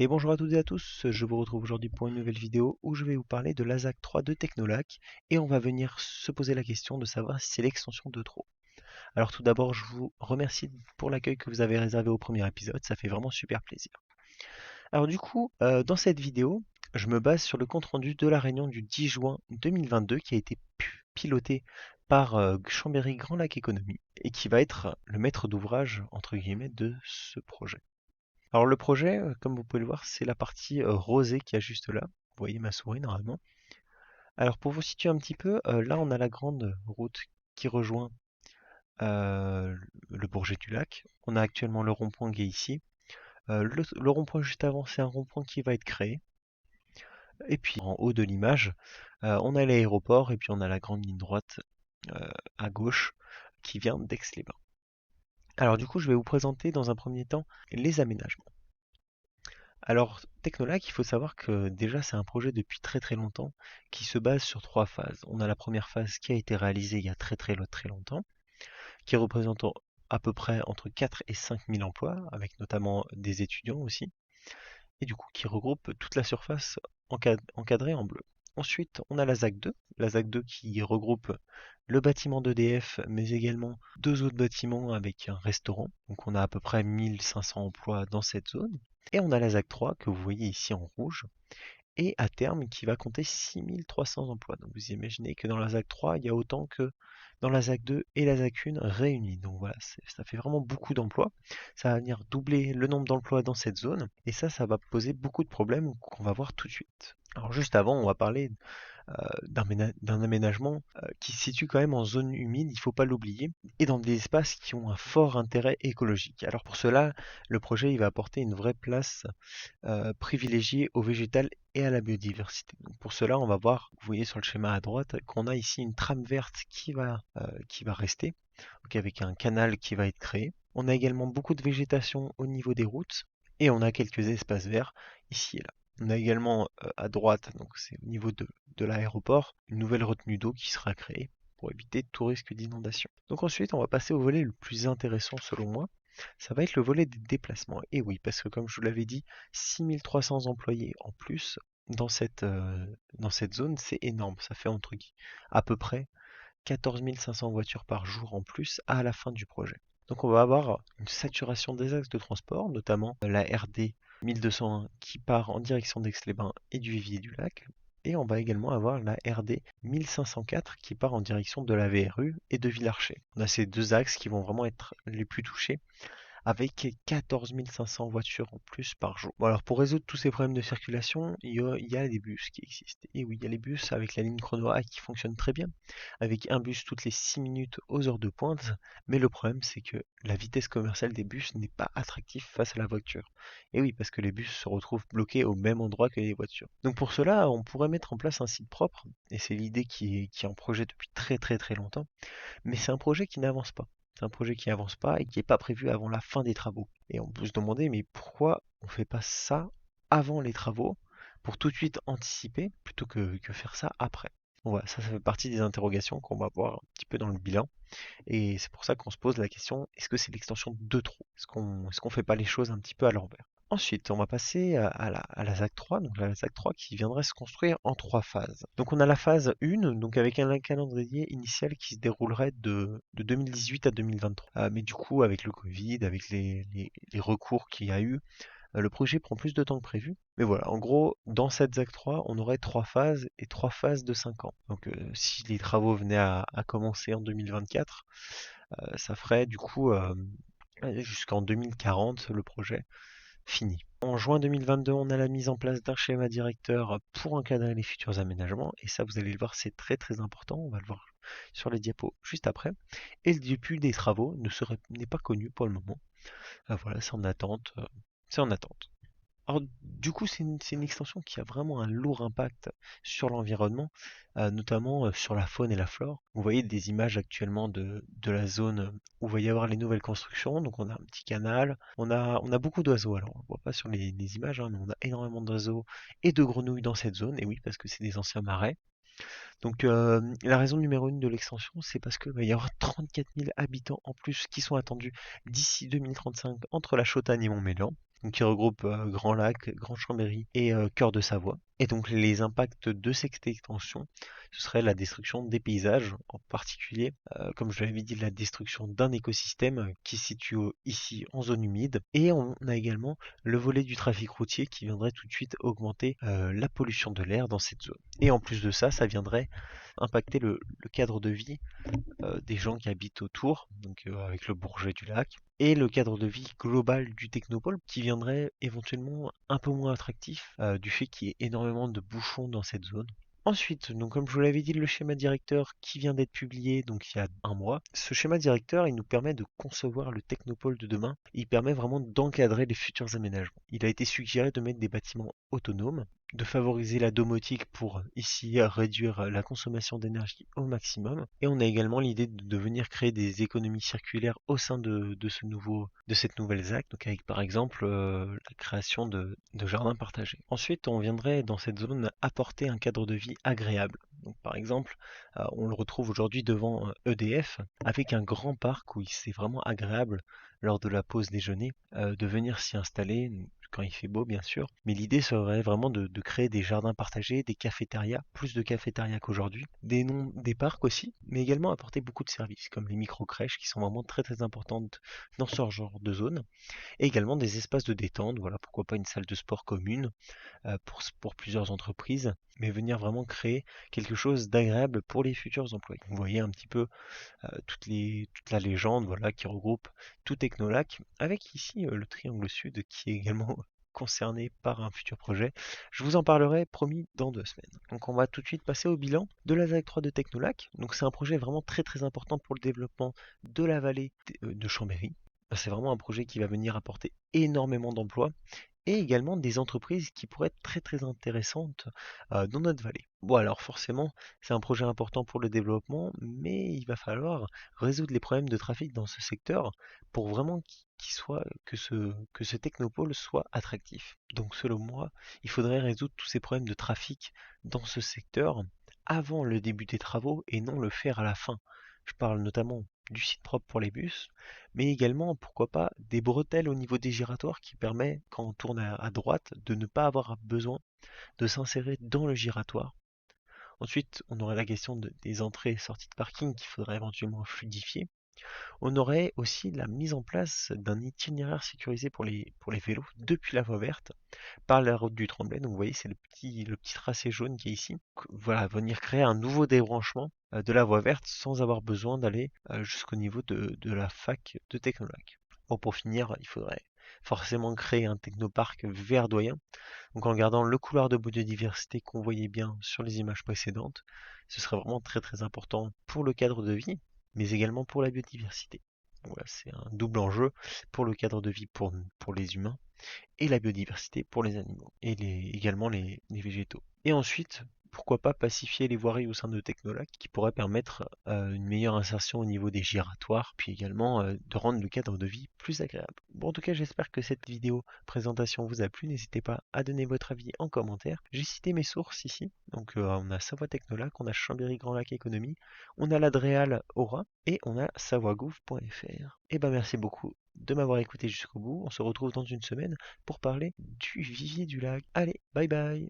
Et bonjour à toutes et à tous, je vous retrouve aujourd'hui pour une nouvelle vidéo où je vais vous parler de l'ASAC 3 de Technolac et on va venir se poser la question de savoir si c'est l'extension de trop. Alors tout d'abord, je vous remercie pour l'accueil que vous avez réservé au premier épisode, ça fait vraiment super plaisir. Alors du coup, dans cette vidéo, je me base sur le compte-rendu de la réunion du 10 juin 2022 qui a été pilotée par Chambéry Grand Lac Économie et qui va être le maître d'ouvrage entre guillemets de ce projet. Alors le projet, comme vous pouvez le voir, c'est la partie rosée qui est juste là. Vous voyez ma souris normalement. Alors pour vous situer un petit peu, là on a la grande route qui rejoint le Bourget du Lac. On a actuellement le rond-point qui est ici. Le rond-point juste avant, c'est un rond-point qui va être créé. Et puis en haut de l'image, on a l'aéroport et puis on a la grande ligne droite à gauche qui vient d'Aix-les-Bains. Alors du coup, je vais vous présenter dans un premier temps les aménagements. Alors, Technolac, il faut savoir que déjà c'est un projet depuis très très longtemps qui se base sur trois phases. On a la première phase qui a été réalisée il y a très longtemps, qui représente à peu près entre 4 et 5 000 emplois, avec notamment des étudiants aussi, et du coup qui regroupe toute la surface encadrée en bleu. Ensuite, on a la ZAC 2 qui regroupe le bâtiment d'EDF, mais également deux autres bâtiments avec un restaurant. Donc on a à peu près 1500 emplois dans cette zone. Et on a la ZAC 3 que vous voyez ici en rouge, et à terme qui va compter 6300 emplois. Donc vous imaginez que dans la ZAC 3, il y a autant que dans la ZAC 2 et la ZAC 1 réunies. Donc voilà, ça fait vraiment beaucoup d'emplois. Ça va venir doubler le nombre d'emplois dans cette zone, et ça va poser beaucoup de problèmes qu'on va voir tout de suite. Alors juste avant, on va parler d'un aménagement qui se situe quand même en zone humide, il ne faut pas l'oublier, et dans des espaces qui ont un fort intérêt écologique. Alors pour cela, le projet il va apporter une vraie place privilégiée au végétal et à la biodiversité. Donc pour cela, on va voir, vous voyez sur le schéma à droite, qu'on a ici une trame verte qui va rester, donc avec un canal qui va être créé. On a également beaucoup de végétation au niveau des routes, et on a quelques espaces verts ici et là. On a également à droite, donc c'est au niveau de l'aéroport, une nouvelle retenue d'eau qui sera créée pour éviter tout risque d'inondation. Donc ensuite, on va passer au volet le plus intéressant selon moi, ça va être le volet des déplacements. Et oui, parce que comme je vous l'avais dit, 6300 employés en plus dans cette zone, c'est énorme. Ça fait à peu près 14 500 voitures par jour en plus à la fin du projet. Donc on va avoir une saturation des axes de transport, notamment la RD 1201 qui part en direction d'Aix-les-Bains et du Vivier du Lac. Et on va également avoir la RD 1504 qui part en direction de la VRU et de Villarcher. On a ces deux axes qui vont vraiment être les plus touchés avec 14 500 voitures en plus par jour. Bon, alors pour résoudre tous ces problèmes de circulation, il y a des bus qui existent. Et oui, il y a les bus avec la ligne Chrono A qui fonctionne très bien, avec un bus toutes les 6 minutes aux heures de pointe, mais le problème c'est que la vitesse commerciale des bus n'est pas attractive face à la voiture. Et oui, parce que les bus se retrouvent bloqués au même endroit que les voitures. Donc pour cela, on pourrait mettre en place un site propre, et c'est l'idée qui est en projet depuis très longtemps, mais c'est un projet qui n'avance pas. C'est un projet qui n'avance pas et qui n'est pas prévu avant la fin des travaux. Et on peut se demander, mais pourquoi on ne fait pas ça avant les travaux pour tout de suite anticiper plutôt que faire ça après? Bon, voilà, ça fait partie des interrogations qu'on va voir un petit peu dans le bilan. Et c'est pour ça qu'on se pose la question, est-ce que c'est l'extension de trop? Est-ce qu'on fait pas les choses un petit peu à l'envers? Ensuite, on va passer à la ZAC 3, donc la ZAC 3 qui viendrait se construire en trois phases. Donc on a la phase 1, donc avec un calendrier initial qui se déroulerait de 2018 à 2023. Mais du coup, avec le Covid, avec les recours qu'il y a eu, le projet prend plus de temps que prévu. Mais voilà, en gros, dans cette ZAC 3, on aurait trois phases et trois phases de 5 ans. Donc si les travaux venaient à commencer en 2024, ça ferait du coup jusqu'en 2040 le projet fini. En juin 2022, on a la mise en place d'un schéma directeur pour encadrer les futurs aménagements. Et ça, vous allez le voir, c'est très important. On va le voir sur les diapos juste après. Et le début des travaux n'est pas connu pour le moment. Voilà, c'est en attente. C'est en attente. Alors, du coup, c'est une extension qui a vraiment un lourd impact sur l'environnement, notamment sur la faune et la flore. Vous voyez des images actuellement de la zone où il va y avoir les nouvelles constructions. Donc, on a un petit canal, on a beaucoup d'oiseaux. Alors, on ne voit pas sur les images, hein, mais on a énormément d'oiseaux et de grenouilles dans cette zone. Et oui, parce que c'est des anciens marais. Donc, la raison numéro une de l'extension, c'est parce qu'il va y avoir 34 000 habitants en plus qui sont attendus d'ici 2035 entre la Chautagne et Montmélian. donc qui regroupe Grand Lac, Grand Chambéry et Cœur de Savoie. Et donc les impacts de cette extension, ce serait la destruction des paysages, en particulier, comme je l'avais dit, la destruction d'un écosystème qui se situe ici en zone humide. Et on a également le volet du trafic routier qui viendrait tout de suite augmenter la pollution de l'air dans cette zone. Et en plus de ça, ça viendrait impacter le cadre de vie des gens qui habitent autour, donc avec le Bourget du lac, et le cadre de vie global du technopole qui viendrait éventuellement un peu moins attractif du fait qu'il y ait énormément de bouchons dans cette zone. Ensuite, donc comme je vous l'avais dit, le schéma directeur qui vient d'être publié donc il y a un mois, ce schéma directeur il nous permet de concevoir le technopole de demain, il permet vraiment d'encadrer les futurs aménagements. Il a été suggéré de mettre des bâtiments autonomes, de favoriser la domotique pour ici réduire la consommation d'énergie au maximum. Et on a également l'idée de venir créer des économies circulaires au sein de cette nouvelle ZAC, donc avec par exemple la création de jardins partagés. Ensuite, on viendrait dans cette zone apporter un cadre de vie agréable. Donc par exemple, on le retrouve aujourd'hui devant EDF avec un grand parc où c'est vraiment agréable lors de la pause déjeuner de venir s'y installer quand il fait beau bien sûr, mais l'idée serait vraiment de créer des jardins partagés, des cafétérias, plus de cafétérias qu'aujourd'hui, des parcs aussi, mais également apporter beaucoup de services, comme les micro-crèches qui sont vraiment très très importantes dans ce genre de zone, et également des espaces de détente, voilà, pourquoi pas une salle de sport commune pour plusieurs entreprises, mais venir vraiment créer quelque chose d'agréable pour les futurs employés. Vous voyez un petit peu toute la légende voilà, qui regroupe tout Technolac, avec ici le triangle sud qui est également concerné par un futur projet. Je vous en parlerai promis dans 2 semaines. Donc on va tout de suite passer au bilan de la ZAC 3 de Technolac. Donc c'est un projet vraiment très très important pour le développement de la vallée de Chambéry. C'est vraiment un projet qui va venir apporter énormément d'emplois et également des entreprises qui pourraient être très très intéressantes dans notre vallée. Bon alors forcément c'est un projet important pour le développement, mais il va falloir résoudre les problèmes de trafic dans ce secteur pour vraiment que ce technopôle soit attractif. Donc selon moi, il faudrait résoudre tous ces problèmes de trafic dans ce secteur avant le début des travaux et non le faire à la fin. Je parle notamment du site propre pour les bus, mais également, pourquoi pas, des bretelles au niveau des giratoires qui permet, quand on tourne à droite, de ne pas avoir besoin de s'insérer dans le giratoire. Ensuite, on aurait la question des entrées et sorties de parking qu'il faudrait éventuellement fluidifier. On aurait aussi la mise en place d'un itinéraire sécurisé pour les vélos depuis la voie verte par la route du Tremblay. Donc vous voyez, c'est le petit tracé jaune qui est ici. Donc, voilà, venir créer un nouveau débranchement de la voie verte sans avoir besoin d'aller jusqu'au niveau de la fac de Technolac. Bon, pour finir, il faudrait forcément créer un technoparc verdoyant. Donc en gardant le couloir de biodiversité qu'on voyait bien sur les images précédentes, ce serait vraiment très très important pour le cadre de vie, mais également pour la biodiversité. Voilà, c'est un double enjeu pour le cadre de vie pour les humains et la biodiversité pour les animaux et également les végétaux. Et ensuite, pourquoi pas pacifier les voiries au sein de Technolac qui pourrait permettre une meilleure insertion au niveau des giratoires, puis également de rendre le cadre de vie plus agréable. Bon, en tout cas, j'espère que cette vidéo présentation vous a plu. N'hésitez pas à donner votre avis en commentaire. J'ai cité mes sources ici. Donc, on a Savoie Technolac, on a Chambéry Grand Lac Économie, on a l'Adréal Aura et on a savoigouv.fr. Et ben, merci beaucoup de m'avoir écouté jusqu'au bout. On se retrouve dans une semaine pour parler du vivier du lac. Allez, bye bye!